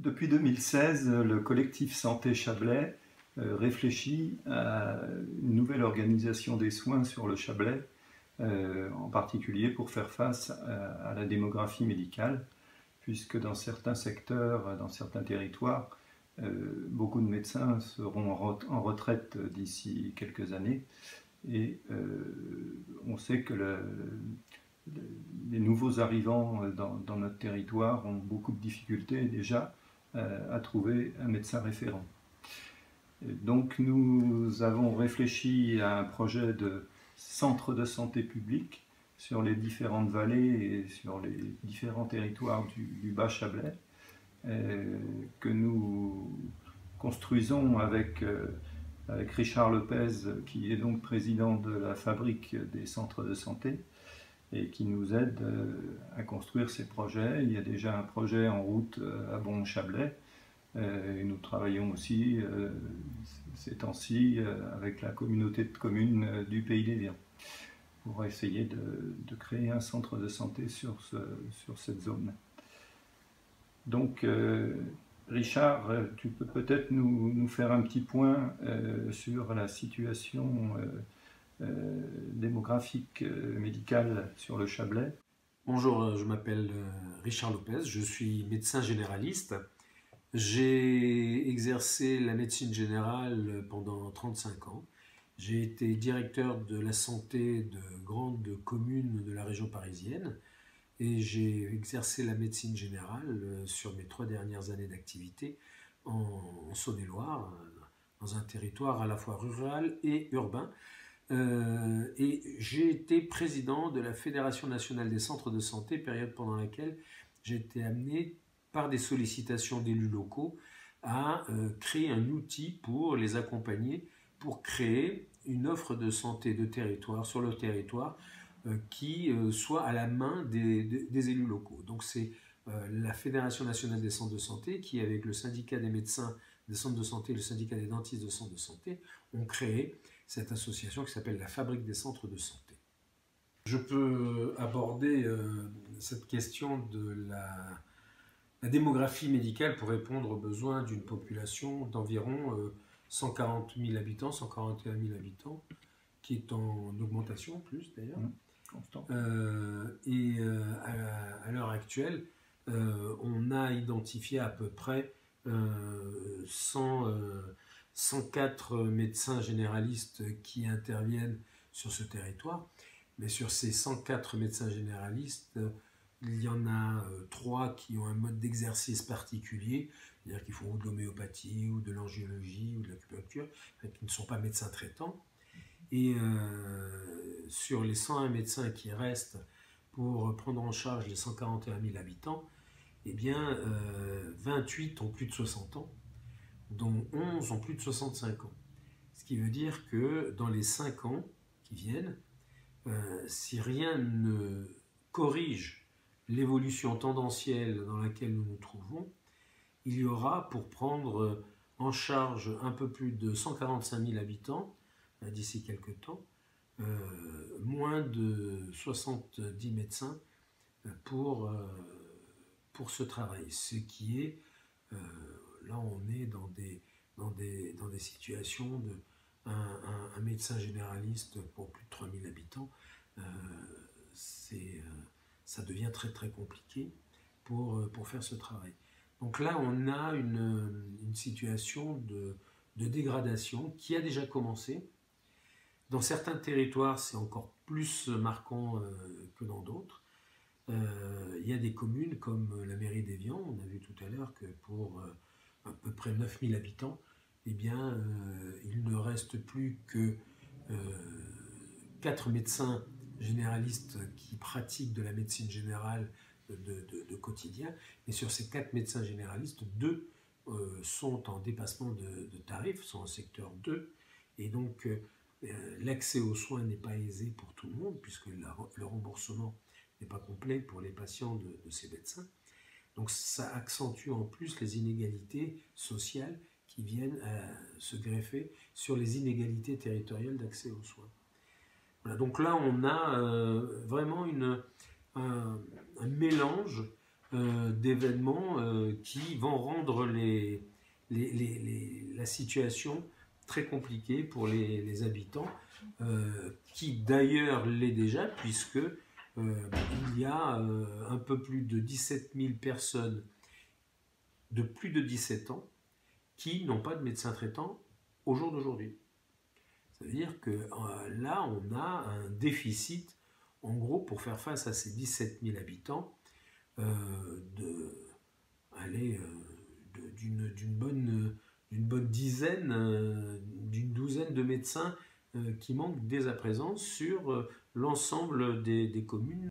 Depuis 2016, le collectif Santé Chablais réfléchit à une nouvelle organisation des soins sur le Chablais, en particulier pour faire face à la démographie médicale, puisque dans certains secteurs, dans certains territoires, beaucoup de médecins seront en retraite d'ici quelques années, et on sait que les nouveaux arrivants dans notre territoire ont beaucoup de difficultés déjà à trouver un médecin référent. Et donc nous avons réfléchi à un projet de centre de santé public sur les différentes vallées et sur les différents territoires du Bas-Chablais, que nous construisons avec Richard Lopez, qui est donc président de la Fabrique des centres de santé, et qui nous aide à construire ces projets. Il y a déjà un projet en route à Bon-Chablais, et nous travaillons aussi ces temps-ci avec la communauté de communes du Pays des Vians pour essayer de créer un centre de santé sur cette zone. Donc Richard, tu peux peut-être nous faire un petit point sur la situation démographique médicale sur le Chablais. Bonjour, je m'appelle Richard Lopez, je suis médecin généraliste. J'ai exercé la médecine générale pendant 35 ans. J'ai été directeur de la santé de grandes communes de la région parisienne et j'ai exercé la médecine générale sur mes 3 dernières années d'activité en Saône-et-Loire, dans un territoire à la fois rural et urbain. Et j'ai été président de la Fédération nationale des centres de santé, période pendant laquelle j'ai été amené par des sollicitations d'élus locaux à créer un outil pour les accompagner, pour créer une offre de santé de territoire sur le territoire qui soit à la main des élus locaux. Donc c'est la Fédération nationale des centres de santé qui, avec le syndicat des médecins des centres de santé et le syndicat des dentistes de centres de santé, ont créé cette association qui s'appelle la Fabrique des centres de santé. Je peux aborder cette question de la démographie médicale pour répondre aux besoins d'une population d'environ 140 000 habitants, 141 000 habitants, qui est en augmentation plus d'ailleurs. À l'heure actuelle, on a identifié à peu près 104 médecins généralistes qui interviennent sur ce territoire. Mais sur ces 104 médecins généralistes, il y en a 3 qui ont un mode d'exercice particulier, c'est-à-dire qu'ils font ou de l'homéopathie, ou de l'angiologie, ou de l'acupuncture, qui ne sont pas médecins traitants. Et sur les 101 médecins qui restent pour prendre en charge les 141 000 habitants, eh bien 28 ont plus de 60 ans, dont 11 ont plus de 65 ans. Ce qui veut dire que dans les 5 ans qui viennent, si rien ne corrige l'évolution tendancielle dans laquelle nous nous trouvons, il y aura, pour prendre en charge un peu plus de 145 000 habitants d'ici quelques temps, moins de 70 médecins pour ce travail. Ce qui est, là on est dans des situations de un médecin généraliste pour plus de 3000 habitants, ça devient très très compliqué pour faire ce travail. Donc là on a une situation de dégradation qui a déjà commencé. Dans certains territoires c'est encore plus marquant que dans d'autres. Il y a des communes comme la mairie d'Évian, on a vu tout à l'heure que pour à peu près 9000 habitants, eh bien, il ne reste plus que 4 médecins généralistes qui pratiquent de la médecine générale de quotidien. Et sur ces 4 médecins généralistes, 2 sont en dépassement de tarifs, sont en secteur 2. Et donc, l'accès aux soins n'est pas aisé pour tout le monde, puisque le remboursement n'est pas complet pour les patients de ces médecins. Donc, ça accentue en plus les inégalités sociales qui viennent se greffer sur les inégalités territoriales d'accès aux soins. Voilà, donc là, on a vraiment un mélange d'événements qui vont rendre la situation très compliquée pour les habitants, qui d'ailleurs l'est déjà, puisque il y a un peu plus de 17 000 personnes de plus de 17 ans qui n'ont pas de médecin traitant au jour d'aujourd'hui. Ça veut dire que là, on a un déficit, en gros, pour faire face à ces 17 000 habitants, d'une bonne dizaine, d'une douzaine de médecins qui manquent dès à présent sur l'ensemble des communes.